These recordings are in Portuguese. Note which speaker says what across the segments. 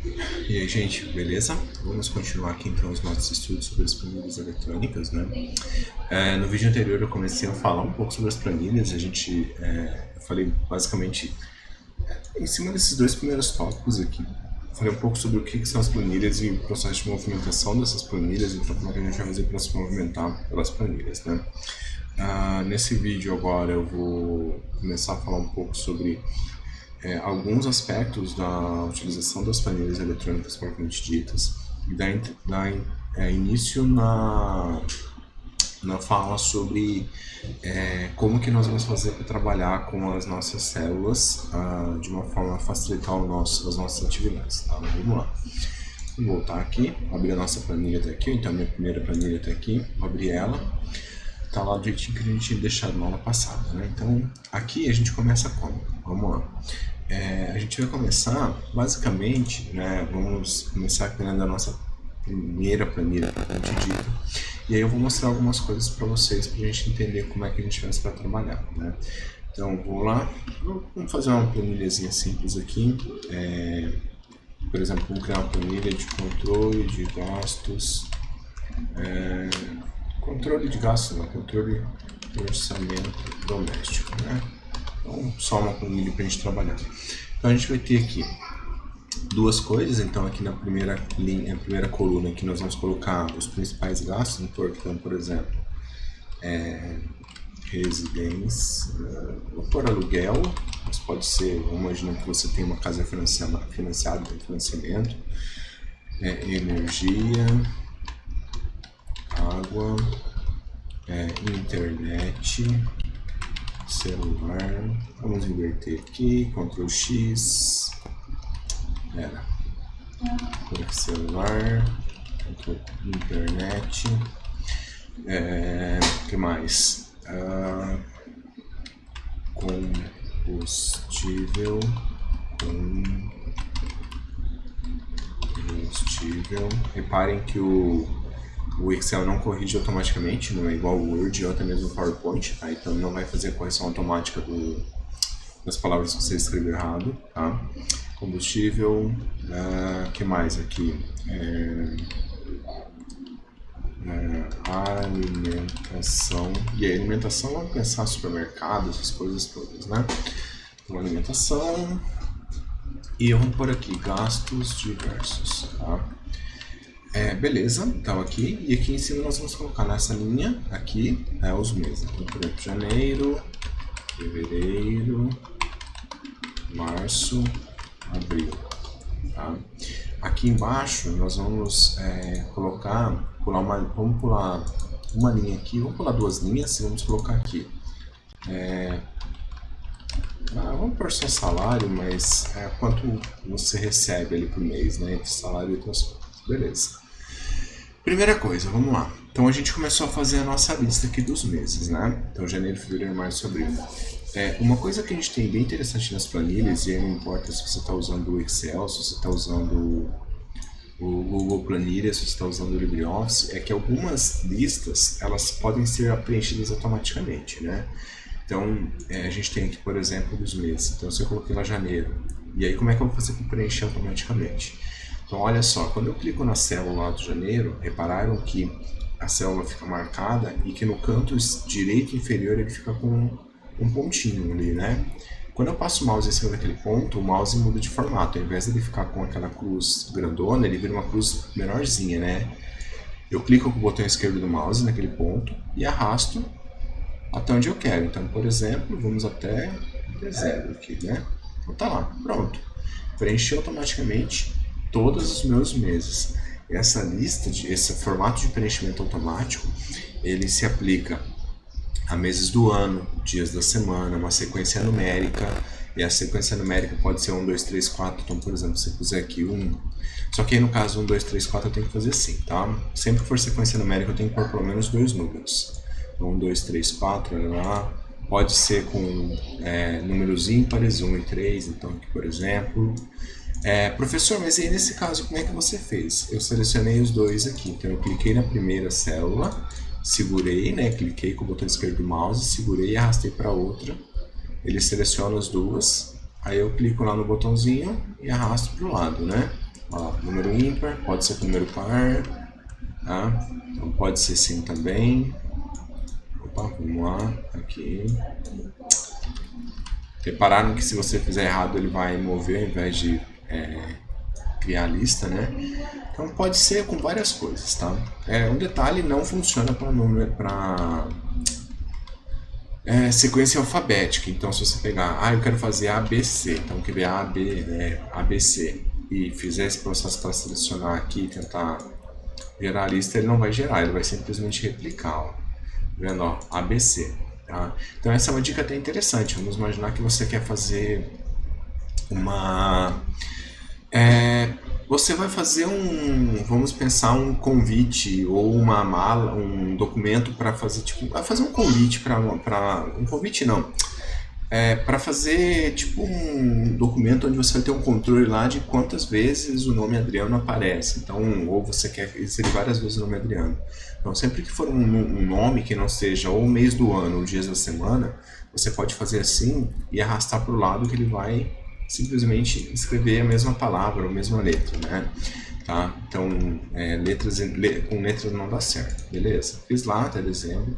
Speaker 1: E aí, gente, beleza? Vamos continuar aqui então os nossos estudos sobre as planilhas eletrônicas, né? No vídeo anterior eu comecei a falar um pouco sobre as planilhas, eu falei basicamente em cima desses dois primeiros tópicos aqui. Falei um pouco sobre o que são as planilhas e o processo de movimentação dessas planilhas, então como é que a gente vai fazer para se movimentar pelas planilhas, né? Nesse vídeo agora eu vou começar a falar um pouco sobre alguns aspectos da utilização das planilhas eletrônicas propriamente ditas e dar início na fala sobre como que nós vamos fazer para trabalhar com as nossas células de uma forma a facilitar as nossas atividades. Tá? Vamos lá. Vou voltar aqui, abrir a nossa planilha até aqui, então a minha primeira planilha até aqui, vou abrir ela. Tá lá do jeitinho que a gente tinha deixado na aula passada, né? Então, aqui a gente começa como? Vamos lá. A gente vai começar, basicamente, né? Vamos começar criando a nossa primeira planilha, propriamente dita. E aí eu vou mostrar algumas coisas para vocês, para a gente entender como é que a gente faz para trabalhar, né? Então, vou lá. Vamos fazer uma planilhazinha simples aqui. Por exemplo, vamos criar uma planilha de controle de gastos. Controle de gastos, não, controle de orçamento doméstico, né? Então, só uma planilha para a gente trabalhar. Então, a gente vai ter aqui duas coisas. Então, aqui na primeira linha, na primeira coluna, aqui nós vamos colocar os principais gastos. Então, por exemplo, residência, vou pôr aluguel, mas pode ser, vamos imaginar que você tem uma casa financiada, tem financiamento, energia, água, internet, celular, vamos inverter aqui, Ctrl X, celular, Ctrl internet, que mais? Combustível, reparem que o Excel não corrige automaticamente, não é igual o Word ou até mesmo o PowerPoint, tá? Então não vai fazer a correção automática das palavras que você escreveu errado, tá? Combustível, que mais aqui? Alimentação, e a alimentação vamos pensar supermercado, essas coisas todas, né? Então alimentação, e vamos por aqui, gastos diversos, tá? Beleza, então aqui, e aqui em cima nós vamos colocar nessa linha aqui os meses. Então, por exemplo, janeiro, fevereiro, março, abril. Tá? Aqui embaixo nós vamos vamos pular uma linha aqui, vamos pular duas linhas e vamos colocar aqui. Vamos pôr só salário, mas quanto você recebe ali por mês, né? Entre salário e transporte. Beleza. Primeira coisa, vamos lá. Então a gente começou a fazer a nossa lista aqui dos meses, né? Então janeiro, fevereiro, março, abril. Uma coisa que a gente tem bem interessante nas planilhas, e aí não importa se você está usando o Excel, se você está usando o Google Planilha, se você está usando o LibreOffice, é que algumas listas elas podem ser preenchidas automaticamente, né? Então a gente tem aqui, por exemplo, dos meses. Então se eu coloquei lá janeiro, e aí como é que eu vou fazer para preencher automaticamente? Então olha só, quando eu clico na célula lá do janeiro, repararam que a célula fica marcada e que no canto direito inferior ele fica com um pontinho ali, né? Quando eu passo o mouse em cima daquele ponto, o mouse muda de formato. Ao invés de ele ficar com aquela cruz grandona, ele vira uma cruz menorzinha, né? Eu clico com o botão esquerdo do mouse naquele ponto e arrasto até onde eu quero. Então, por exemplo, vamos até dezembro aqui, né? Então tá lá, pronto. Preencheu automaticamente todos os meus meses. Essa lista, esse formato de preenchimento automático, ele se aplica a meses do ano, dias da semana, uma sequência numérica, e a sequência numérica pode ser 1, 2, 3, 4, então por exemplo, se eu puser aqui 1, só que aí no caso 1, 2, 3, 4 eu tenho que fazer assim, tá? Sempre que for sequência numérica eu tenho que pôr pelo menos dois números, 1, 2, 3, 4, lá. Pode ser com números ímpares, 1 e 3, então aqui por exemplo. Professor, mas aí nesse caso como é que você fez? Eu selecionei os dois aqui, então eu cliquei na primeira célula, segurei, né? Cliquei com o botão esquerdo do mouse, segurei e arrastei para outra. Ele seleciona as duas, aí eu clico lá no botãozinho e arrasto para o lado, né? Ó, número ímpar, pode ser com número par, tá? Então pode ser sim também. Opa, vamos lá, aqui. Repararam que se você fizer errado ele vai mover ao invés de criar a lista, né? Então pode ser com várias coisas, tá? Um detalhe, não funciona para sequência alfabética. Então se você pegar, eu quero fazer ABC, então quer ver ABC e fizer esse processo para selecionar aqui e tentar gerar a lista, ele não vai gerar, ele vai simplesmente replicar, ó. Vendo, ó, ABC, tá? Então essa é uma dica até interessante. Vamos imaginar que você quer fazer uma... você vai fazer vamos pensar um convite ou uma mala, um documento para fazer, tipo, vai fazer um convite para um convite não, para fazer tipo um documento onde você vai ter um controle lá de quantas vezes o nome Adriano aparece. Então, ou você quer inserir várias vezes o nome Adriano. Então, sempre que for um nome que não seja ou o mês do ano ou dias da semana, você pode fazer assim e arrastar para o lado que ele vai simplesmente escrever a mesma palavra, a mesma letra, né? Tá? Então, com letras não dá certo, beleza? Fiz lá até dezembro.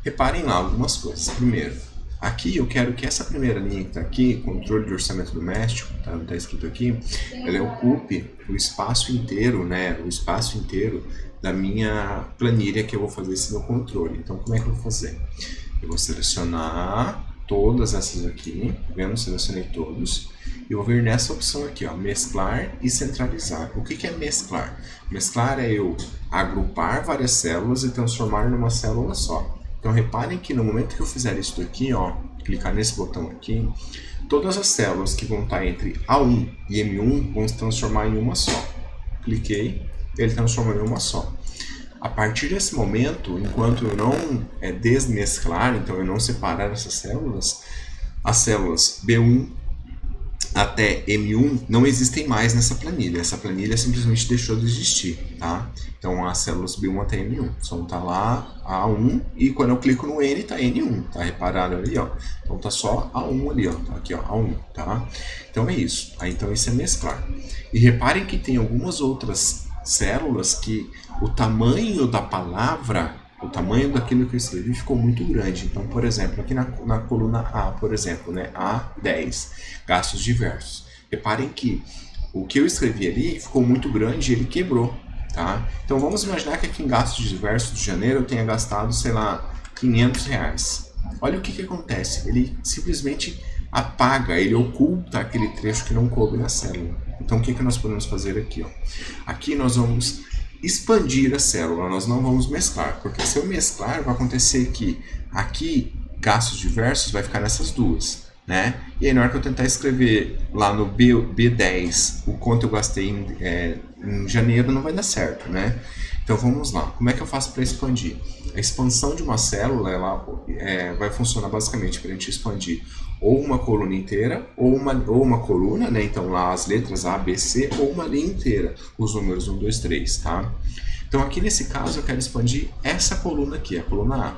Speaker 1: Reparem lá algumas coisas. Primeiro, aqui eu quero que essa primeira linha que está aqui, controle de orçamento doméstico, tá escrito aqui, ela ocupe o espaço inteiro, né? O espaço inteiro da minha planilha que eu vou fazer esse meu controle. Então, como é que eu vou fazer? Eu vou selecionar todas essas aqui, vendo? Selecionei todos. E vou vir nessa opção aqui, ó, mesclar e centralizar. O que é mesclar? Mesclar é eu agrupar várias células e transformar numa célula só. Então reparem que no momento que eu fizer isso aqui, ó, clicar nesse botão aqui, todas as células que vão estar entre A1 e M1 vão se transformar em uma só. Cliquei, ele transformou em uma só. A partir desse momento, enquanto eu não desmesclar, então eu não separar essas células, as células B1 até M1 não existem mais nessa planilha. Essa planilha simplesmente deixou de existir, tá? Então as células B1 até M1 só tá lá A1 e quando eu clico no N tá N1, tá? Repararam ali, ó? Então tá só A1 ali, ó. Tá aqui, ó, A1, tá? Então é isso. Então isso é mesclar. E reparem que tem algumas outras células que o tamanho da palavra, o tamanho daquilo que eu escrevi ficou muito grande. Então, por exemplo, aqui na coluna A, por exemplo, né, A10, gastos diversos. Reparem que o que eu escrevi ali ficou muito grande e ele quebrou, tá? Então, vamos imaginar que aqui em gastos diversos de janeiro eu tenha gastado, sei lá, R$500. Olha o que acontece. Ele simplesmente apaga, ele oculta aquele trecho que não coube na célula. Então, o que nós podemos fazer aqui, ó? Aqui nós vamos expandir a célula, nós não vamos mesclar, porque se eu mesclar, vai acontecer que aqui, gastos diversos, vai ficar nessas duas, né? E aí na hora que eu tentar escrever lá no B10 o quanto eu gastei em janeiro, não vai dar certo, né? Então vamos lá, como é que eu faço para expandir? A expansão de uma célula, ela vai funcionar basicamente para a gente expandir ou uma coluna inteira, ou uma coluna, né? Então lá as letras A, B, C, ou uma linha inteira, os números 1, 2, 3, tá? Então aqui nesse caso eu quero expandir essa coluna aqui, a coluna A.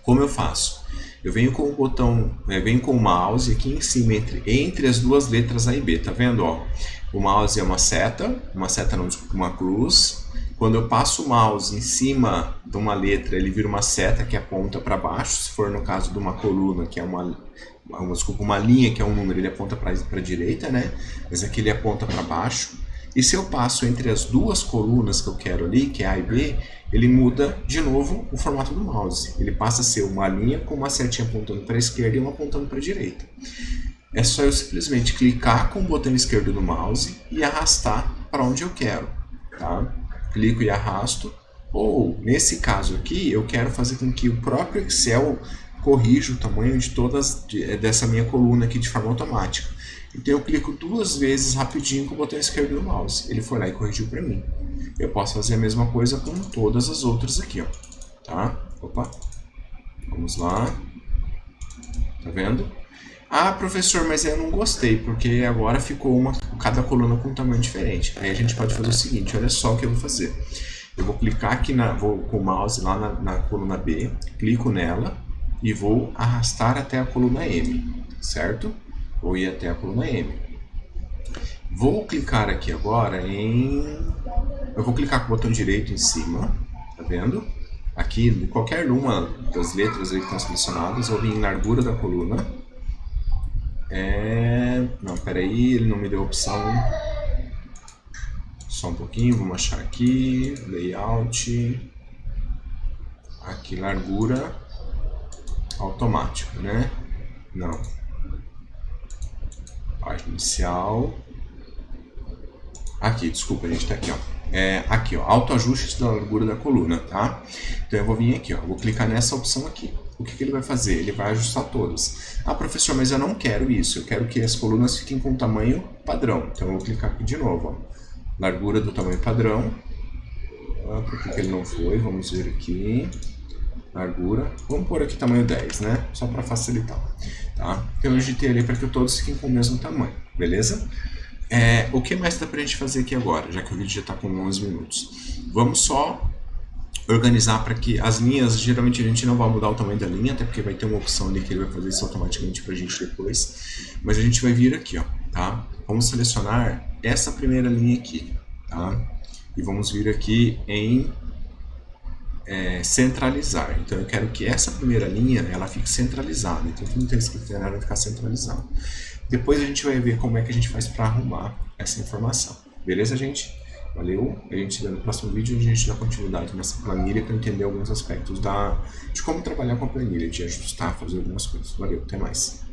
Speaker 1: Como eu faço? Eu venho com o botão, venho com o mouse aqui em cima, entre as duas letras A e B, tá vendo? Ó? O mouse é uma seta não, desculpa, uma cruz. Quando eu passo o mouse em cima de uma letra, ele vira uma seta que aponta para baixo. Se for no caso de uma coluna, que é uma linha que é um número, ele aponta para a direita, né? Mas aqui ele aponta para baixo. E se eu passo entre as duas colunas que eu quero ali, que é A e B, ele muda de novo o formato do mouse. Ele passa a ser uma linha com uma setinha apontando para a esquerda e uma apontando para a direita. É só eu simplesmente clicar com o botão esquerdo do mouse e arrastar para onde eu quero, tá? Clico e arrasto. Ou, nesse caso aqui, eu quero fazer com que o próprio Excel corrija o tamanho dessa minha coluna aqui de forma automática. Então eu clico duas vezes rapidinho com o botão esquerdo do mouse. Ele foi lá e corrigiu para mim. Eu posso fazer a mesma coisa com todas as outras aqui, ó. Tá? Opa. Vamos lá. Tá vendo? Ah, professor, mas eu não gostei, porque agora ficou cada coluna com um tamanho diferente. Aí a gente pode fazer o seguinte, olha só o que eu vou fazer. Eu vou clicar aqui, vou com o mouse lá na coluna B, clico nela e vou arrastar até a coluna M, certo? Vou ir até a coluna M. Vou clicar aqui agora eu vou clicar com o botão direito em cima, tá vendo? Aqui, em qualquer uma das letras aí que estão selecionadas, eu vou vir em largura da coluna. Não, peraí, ele não me deu a opção. Só um pouquinho, vamos achar aqui, layout, aqui largura, automático, né? Não. Página inicial. Aqui, desculpa, a gente tá aqui, ó. Aqui, ó, autoajuste da largura da coluna, tá? Então eu vou vir aqui, ó, vou clicar nessa opção aqui. O que ele vai fazer? Ele vai ajustar todas. Ah, professor, mas eu não quero isso. Eu quero que as colunas fiquem com tamanho padrão. Então eu vou clicar aqui de novo, ó. Largura do tamanho padrão. Por que ele não foi? Vamos ver aqui. Largura. Vamos pôr aqui tamanho 10, né? Só para facilitar. Tá? Então eu digitei ali para que todos fiquem com o mesmo tamanho. Beleza? O que mais dá pra gente fazer aqui agora, já que o vídeo já está com 11 minutos? Vamos só organizar para que as linhas, geralmente a gente não vai mudar o tamanho da linha, até porque vai ter uma opção ali que ele vai fazer isso automaticamente pra gente depois. Mas a gente vai vir aqui, ó, tá? Vamos selecionar essa primeira linha aqui, tá? E vamos vir aqui em centralizar. Então eu quero que essa primeira linha, ela fique centralizada. Então tudo que tem escrito nela vai ficar centralizado. Depois a gente vai ver como é que a gente faz para arrumar essa informação. Beleza, gente? Valeu. A gente se vê no próximo vídeo onde a gente dá continuidade nessa planilha para entender alguns aspectos de como trabalhar com a planilha, de ajustar, fazer algumas coisas. Valeu, até mais.